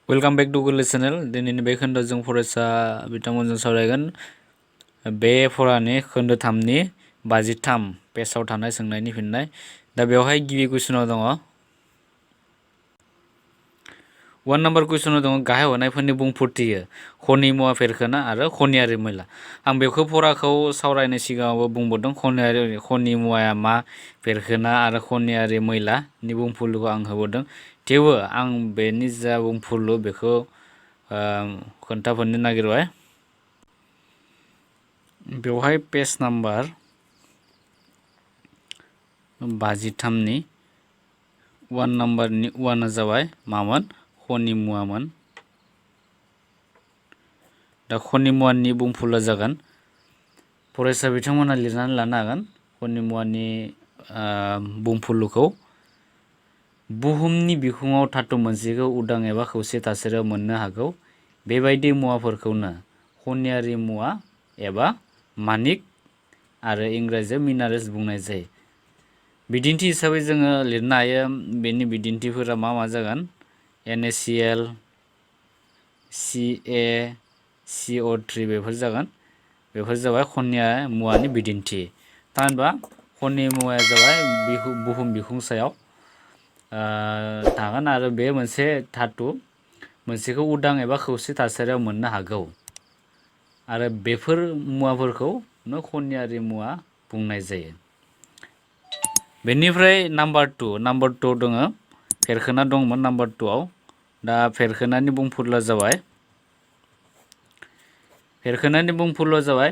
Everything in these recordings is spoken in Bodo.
वेलकाम बेक टू गोरलै चेनेल। दिनैनि बे खोन्दोआव जों फरायसा बिथांमोनजों सावरायगोन बे फरानि खोन्दो 3नि 53 पेजआव थानाय सोंनायनि फिननाय। दा बेवहाय गिबि कुइसनाव दङ 1 नम्बर कुइसनाव दङ गाहाय हरनायफोरनि बुंफोरथियो खनि मुवा फेरखोना आरो खनियारि मैला। आं बेखौ फराखौ सावरायनाय सिगाङावबो बुंबोदों खनि मुवाया मा फेरखोना आरो खनियारि मैलानि बुंफुरलुखौ आं होबोदों। थेवबो आं बेनि जा बुंफुरलु बेखौ खोन्थाफिननो नागिरबाय। बेवहाय पेज नाम्बार 53नि 1 नम्बरनि 1 जाबाय मामोन खनि मुवामोन। दा खनि मुवानि बुंफुरलुआ जागोन फरायसा बिथांमोना लिरनानै लानो हागोन खनि मुवानि बुंफुरलुखौ बुहुमनि बिखुङाव धातु मोनसेखौ उदां एबा खौसे थासारियाव मोननो हागौ बेबायदि मुवाफोरखौनो खनियारि मुवा एबा मानिक आरो इंराजियाव मिनारेल्स बुंनाय जायो। बिदिन्थि हिसाबै जोङो लिरनो हायो बेनि बिदिन्थिफोरा मा जागोन NaCl Ca CO3 बेफोर जागोन। बेफोर जाबाय खनि मुवानि बिदिन्थि। थामहिनबा खनि मुवाया जाबाय बुहुम बिखुं सायाव थागोन आरो बे मोनसे धातु मोनसेखौ उदां एबा खौसे थासारियाव मोननो हागौ आरो बेफोर मुवाफोरखौनो खनियारि मुवा बुंनाय जायो। बेनिफ्राय नाम्बार 2 दङ फेरखोना दंमोन नाम्बार 2आव। दा फेरखोनानि बुंफुरलुआ जाबाय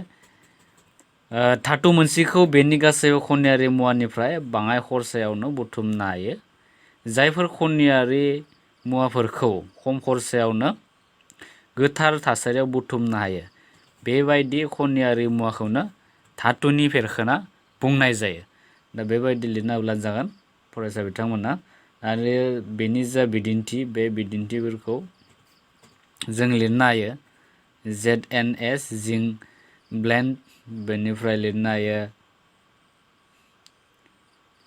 धातु मोनसेखौ बेनि गासैबो खनियारि मुवानिफ्राय बाङाय खरसायावनो बुथुमनो हायो। जायफोर खनियारि मुवाफोरखौ खम खरसायावनो गोथार थासारियाव बुथुमनो हायो बेबायदि खनियारि मुवाखौनो धातुनि फेरखोना बुंनाय जायो। दा बेबायदि लिरना होब्लानो जागोन फरायसा बिथांमोना। आरो बेनि जा बिदिन्थि बे बिदिन्थिफोरखौ जों लिरनो हायो ZnS जिंक ब्लेन्ड बेनिफ्राय लिरनो हायो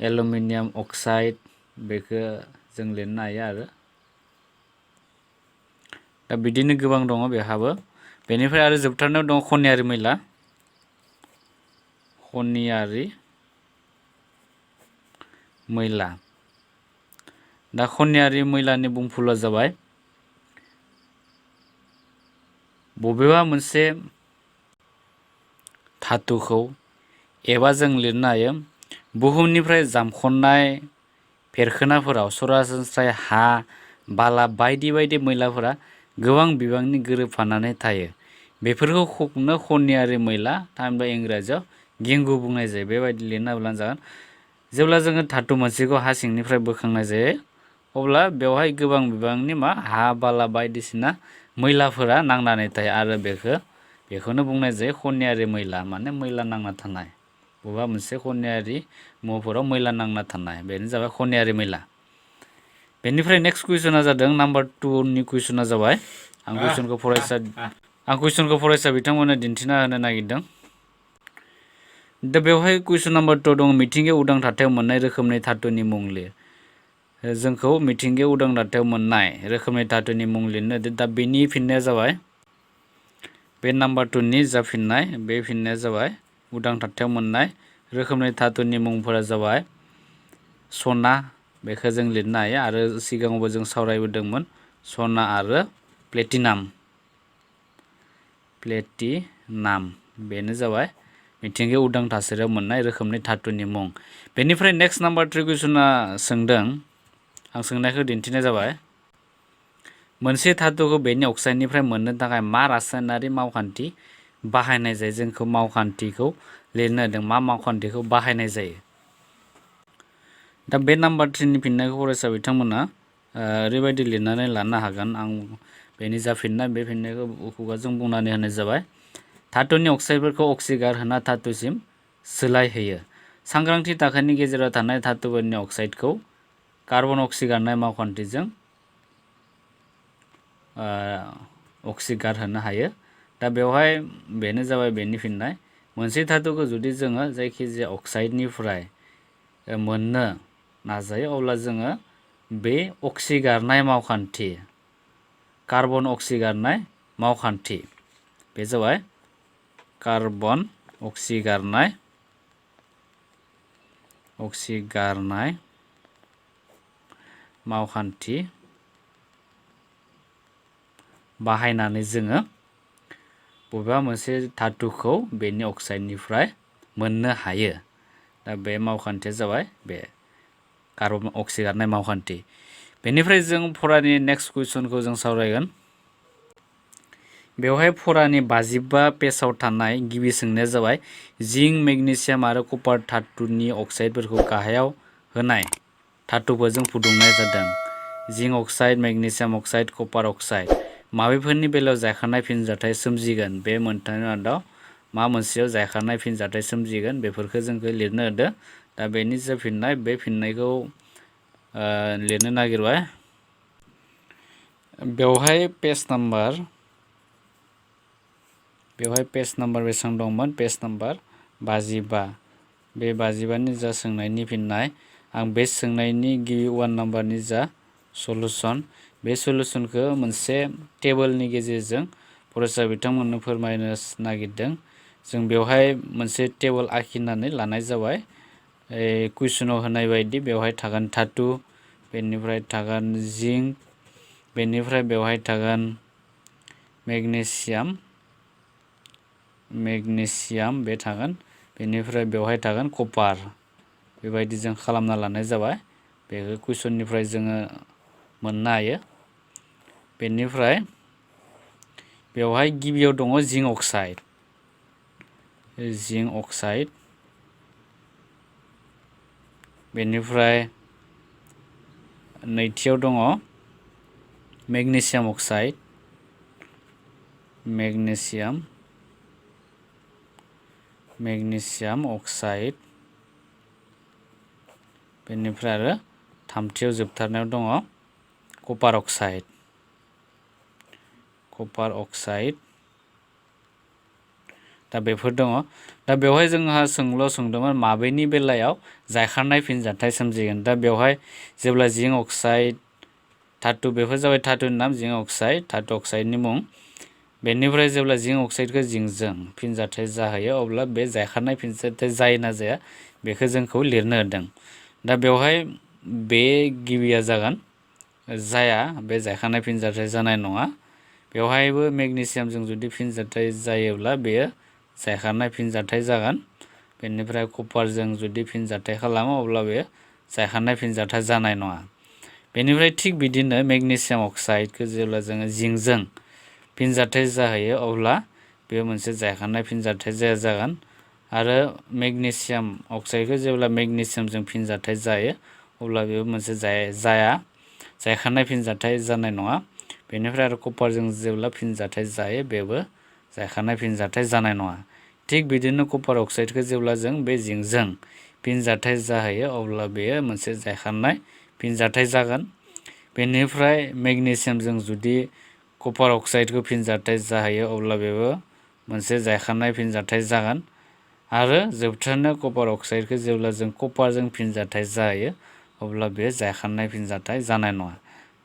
एलुमिनियाम अक्साइड बेखौ जों लिरनो हायो आरो दा बिदिनो गोबां दङ बेहाबो। बेनिफ्राय आरो जोबथारनायाव दङ खनियारि मैला। दा खनियारि मैलानि बुंफुरलुआ जाबाय बबेबा मोनसे धातुखौ एबा जों लिरनो हायो बुहुमनिफ्राय जामख'नाय फेरखोनाफोराव सरासनस्रायै हा बाला बायदि बायदि मैलाफोरा गोबां बिबांनि गोरोबफानानै थायो। बेफोरखौनो खनियारि मैला थामहिनबा इंराजियाव गेंगु बुंनाय जायो। बेबायदि लिरना होब्लानो जागोन। जेब्ला जोङो धातु मोनसेखौ हा सिंनिफ्राय बोखांनाय जायो अब्ला बेवहाय गोबां बिबांनि हा बाला बायदिसिना मैलाफोरा नांनानै थायो आरो बेखौनो बुंनाय जायो खनियारि मैला माने मैला नांना थानाय। बबेबा मोनसे खनियारि मुवाफोराव मैला नांना थानाय बेनो जाबाय खनियारि मैला। बेनिफ्राय नेक्स्ट कुइसना जादों नाम्बार 2नि कुइसना जाबाय आं कुइसनखौ फरायसा बिथांमोननो दिन्थिना होनो नागिरदों। दा बेवहाय कुइसन नाम्बार 2 दङ मिथिंगायाव उदां थाथायाव मोननाय रोखोमनि धातुनि मुं लिर। जोंखौ मिथिंगायाव उदां थाथायाव मोननाय रोखोमनि धातुनि मुं लिरनो होदों। दा बेनि फिननाया जाबाय बे नाम्बार 2नि जा फिननाय बे फिननाया जाबाय उदां थाथायाव मोननाय रोखोमनि धातुनि मुंफोरा जाबाय सना बेखौ जों लिरनो हायो आरो सिगाङावबो जों सावरायबोदोंमोन सना आरो प्लेटिनाम बेनो जाबाय मिथिंगायाव उदां थासारियाव मोननाय रोखोमनि धातुनि मुं। बेनिफ्राय नेक्स्ट नाम्बार 3 कुइसना सोंदों आं सोंनायखौ दिन्थिनाय जाबाय मोनसे धातुखौ बेनि अक्साइडनिफ्राय मोननो थाखाय मा रासायनारि मावखान्थि बाहायनाय जायो। जोंखौ मावखान्थिखौ लिरनो होदों मा मावखान्थिखौ बाहायनाय जायो। दा बे नाम्बार 3नि फिननायखौ फरायसा बिथांमोना ओरैबायदि लिरनानै लानो हागोन। आं बेनि जा फिननाय बे फिननायखौ खुगाजों बुंनानै होनाय जाबाय धातुनि अक्साइडफोरखौ अक्सिगार होना धातुसिम सोलायहोयो। सांग्रांथि थाखोनि गेजेराव थानाय धातुफोरनि अक्साइडखौ कार्बन अक्सिगारनाय मावखान्थिजों अक्सिगार होनो हायो। दा बेवहाय बेनो जाबाय बेनि फिननाय मोनसे धातुखौ जुदि जोङो जायखिजाया अक्साइडनिफ्राय मोननो नाजायो अब्ला जोङो बे अक्सिगारनाय मावखान्थि कार्बन अक्सिगारनाय मावखान्थि बे जाबाय कार्बन अक्सिगारनाय मावखान्थि बाहायनानै जोङो बबेबा मोनसे धातुखौ बेनि अक्साइडनिफ्राय मोननो हायो। दा बे मावखान्थिया जाबाय बे कार्बन अक्सिगारनाय मावखान्थि। बेनिफ्राय जों फरानि नेक्स्ट कुइसनखौ जों सावरायगोन। बेवहाय फरानि 55 पेजआव थानाय गिबि सोंनाया जाबाय जिंक, मेग्नेसियाम आरो कपार धातुनि अक्साइडफोरखौ गाहायाव होनाय धातुफोरजों फुदुंनाय जादों। जिंक अक्साइड, मेग्नेसियाम अक्साइड, कपार अक्साइड माबेफोरनि बेलायाव जायखारनाय फिनजाथाय सोमजिगोन? बे मोनथामनि मादाव मा मोनसेयाव जायखारनाय फिनजाथाय सोमजिगोन बेफोरखौ जोंखौ लिरनो होदो। दा बेनि जा फिननाय बे फिननायखौ लिरनो नागिरबाय। बेवहाय पेज नाम्बार बेसेबां दंमोन? Page number 55। बे 55नि जा सोंनायनि फिननाय आं बे सोंनायनि गिबि 1 नाम्बारनि जा सलुसन बे सलुसनखौ मोनसे टेबोलनि गेजेरजों फरायसा बिथांमोननो फोरमायनो नागिरदों। जों बेवहाय मोनसे टेबोल आखिनानै लानाय जाबाय। कुइसनाव होनाय बायदि बेवहाय थागोन धातु, बेनिफ्राय थागोन जिंक, बेनिफ्राय बेवहाय थागोन मेग्नेसियाम बे थागोन, बेनिफ्राय बेवहाय थागोन कपार। बेबायदि जों खालामना लानाय जाबाय। बेखौ कुइसननिफ्राय जोङो मोननो हायो। बेनिफ्राय बेवहाय गिबियाव दङ जिंक अक्साइड, बेनिफ्राय नैथियाव दङ मेग्नेसियाम अक्साइड, बेनिफ्राय आरो थामथियाव जोबथारनायाव दङ कपार अक्साइड। दा बेफोर दङ। दा बेवहाय जोंहा सोंदोंमोन माबेनि बेलायाव जायखारनाय फिनजाथाय सोमजिगोन। दा बेवहाय जेब्ला जिंक अक्साइड धातु, बेफोर जाबाय धातुनि नाम जिंक अक्साइड, धातु अक्साइडनि मुं। बेनिफ्राय जेब्ला जिंक अक्साइडखौ जिंकजों फिनजाथाय जाहैयो अब्ला बे जायखारनाय फिनजाथाय जायो ना जाया बेखौ जोंखौ लिरनो होदों। दा बेवहाय बे गिबिया जागोन जाया, बे जायखारनाय फिनजाथाय जानाय नङा। बेवहायबो मेग्नेसियामजों जुदि फिनजाथाय जायोब्ला बेयो जायखारनाय फिनजाथाय जागोन। बेनिफ्राय कपारजों जुदि फिनजाथाय खालामो अब्ला बेयो जायखारनाय फिनजाथाय जानाय नङा। बेनिफ्राय थिग बिदिनो मेग्नेसियाम अक्साइडखौ जेब्ला जोङो जिंकजों फिनजाथाय जाहैयो अब्ला बेयो मोनसे जायखारनाय फिनजाथाय जागोन। आरो मेग्नेसियाम अक्साइडखौ जेब्ला मेग्नेसियामजों फिनजाथाय जायो अब्ला बेयो मोनसे जायखारनाय फिनजाथाय जानाय नङा। बेनिफ्राय आरो कपारजों जेब्ला फिनजाथाय जायो बेबो जायखारनाय फिनजाथाय जानाय नङा। थिग बिदिनो कपार अक्साइडखौ जेब्ला जों बे जिंकजों फिनजाथाय जाहैयो अब्ला बेयो मोनसे जायखारनाय फिनजाथाय जागोन। बेनिफ्राय मेग्नेसियामजों जुदि कपार अक्साइडखौ फिनजाथाय जाहैयो अब्ला बेबो मोनसे जायखारनाय फिनजाथाय जागोन। आरो जोबथारनायाव कपार अक्साइडखौ जेब्ला जों कपारजों फिनजाथाय जाहैयो अब्ला बे जायखारनाय फिनजाथाय जानाय नङा।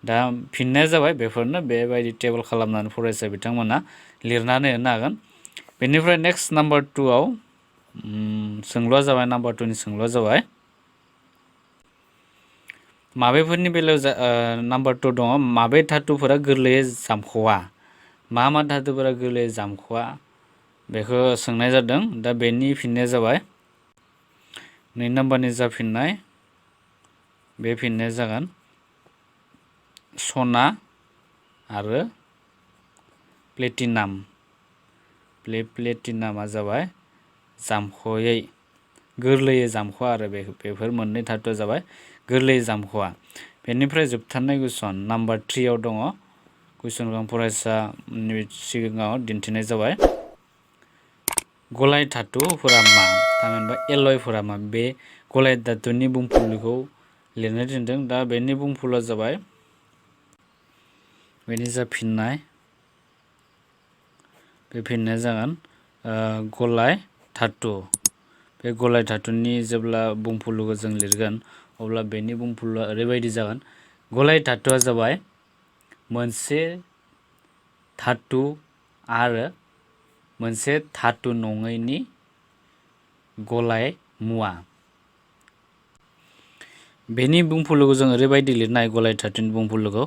दा फिननाया जाबाय बेफोरनो। बेबायदि टेबोल खालामनानै फरायसा बिथांमोना लिरनानै होनो हागोन। बेनिफ्राय नेक्स्ट नाम्बार 2आव सोंलुआ जाबाय, नाम्बार 2नि सोंलुआ जाबाय माबेफोरनि बेलायाव नाम्बार 2 दङ माबे धातुफोरा गोरलैयै जामख'वा? मा धातुफोरा गोरलैयै जामख'वा बेखौ सोंनाय जादों। दा बेनि फिननाया जाबाय 2 नाम्बारनि जा फिननाय बे फिननाया जागोन सना आरो प्लेटिनाम। प्लेटिनामा जाबाय जामख'यै, गोरलैयै जामख'वा आरो बेफोर मोननै धातुआ जाबाय गोरलैयै जामख'वा। बेनिफ्राय जोबथारनाय कुइसन नाम्बार 3आव दङ। कुइसनखौ आं फरायसानि सिगाङाव दिन्थिनाय जाबाय। गलाय धातुफोरा मा? थामहिनबा एलयफोरा मा? बे गलाय धातुनि बुंफुरलुखौ लिरनो थिनदों। दा बेनि बुंफुरलुआ जाबाय, बेनि जा फिननाय बे फिननाया जागोन गलाय धातु। बे गलाय धातुनि जेब्ला बुंफुरलुखौ जों लिरगोन अब्ला बेनि बुंफुरलुआ ओरैबायदि जागोन। गलाय धातुआ जाबाय मोनसे धातु आरो मोनसे धातु नङैनि गलाय मुवा। बेनि बुंफुरलुखौ जों ओरैबायदि लिरनो हायो गलाय धातुनि बुंफुरलुखौ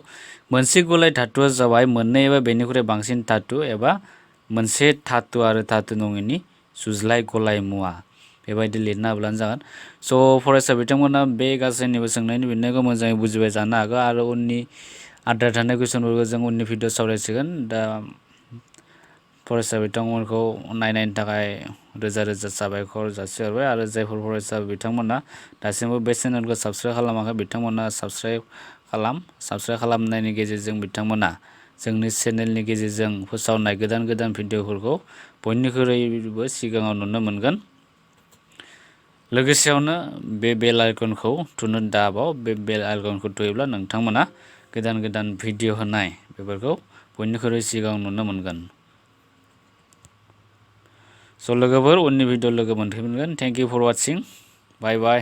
मोनसे गलाय धातुआ जाबाय मोननै एबा बेनिख्रुइ बांसिन धातु एबा मोनसे धातु आरो धातु नङैनि सुज्लाय गलाय मुवा बेबायदि लिरना होब्लानो जागोन। स' फरायसा बिथांमोना बे गासैनिबो सोंनायनि फिननायखौ मोजाङै बुजिबाय जानो हागौ आरो उननि आद्रा थानाय कुइसनफोरखौ जों उननि भिडिअ सावरायसिगोन। दा फरायसा बिथांमोनखौ नायनायनि थाखाय रोजा रोजा साबायखर जासिहरबाय आरो जायफोर फरायसा बिथांमोना दासिमबो बे चेनेलखौ साबस्क्राइब खालामाखै बिथांमोना साबस्क्राइब खालामनायनि गेजेरजों बिथांमोना जोंनि चेनेलनि गेजेरजों फोसावनाय गोदान गोदान भिडिअफोरखौ बयनिख्रुइबो सिगाङाव नुनो मोनगोन। लोगोसेयावनो बे बेल आइकनखौ थुनो दाबाव। बे बेल आइकनखौ थुयोब्ला नोंथांमोना गोदान गोदान भिडिअ होनाय बेफोरखौ बयनिख्रुइ सिगाङाव नुनो मोनगोन। स' लोगोफोर उननि भिडिअ लोगो मोनफिनगोन। Thank you for watching. Bye bye.